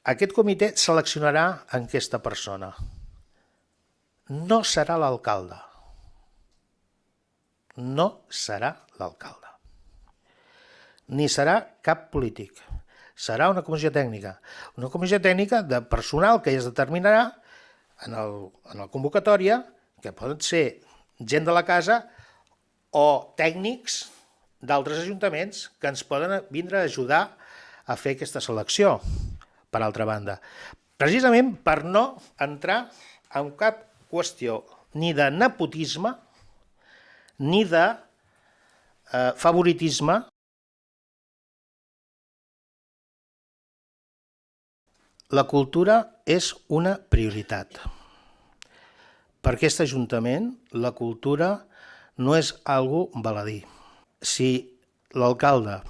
Aquest comitè seleccionarà aquesta persona. No serà l'alcalde. No serà l'alcalde. Ni serà cap polític. Serà una comissió tècnica. Una comissió tècnica de personal que es determinarà en la convocatòria, que poden ser gent de la casa o tècnics d'altres ajuntaments que ens poden vindre a ajudar a fer aquesta selecció, per altra banda. Precisament per no entrar en cap qüestió ni de nepotisme ni de favoritisme. La cultura és una prioritat. Per aquest Ajuntament, la cultura no és algo baladí. Si l'alcalde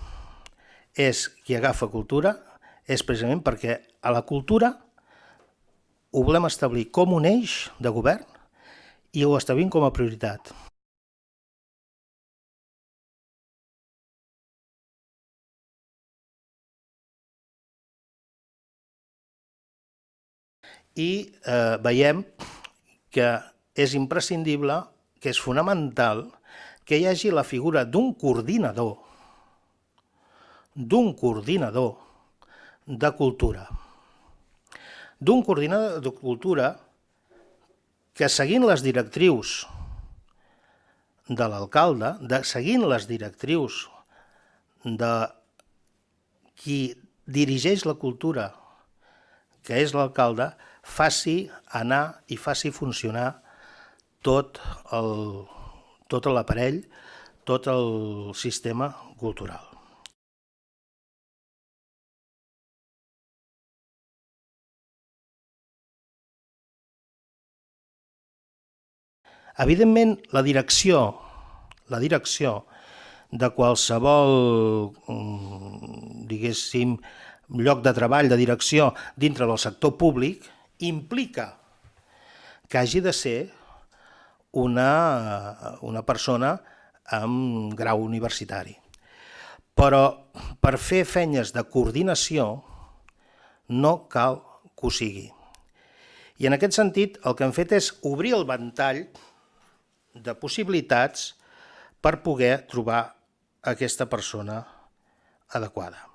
és qui agafa cultura, és precisament perquè a la cultura ho volem establir com un eix de govern i ho establim com a prioritat. I veiem que és imprescindible, que és fonamental, que hi hagi la figura d'un coordinador de cultura. D'un coordinador de cultura que, seguint les directrius de l'alcalde, seguint les directrius de qui dirigeix la cultura, que és l'alcalde, faci anar i faci funcionar tot l'aparell, tot el sistema cultural. Evidentment, la direcció de qualsevol, diguéssim, lloc de treball, de direcció dintre del sector públic, implica que hagi de ser una persona amb grau universitari. Però per fer feines de coordinació no cal que ho sigui. I en aquest sentit el que hem fet és obrir el ventall de possibilitats per poder trobar aquesta persona adequada.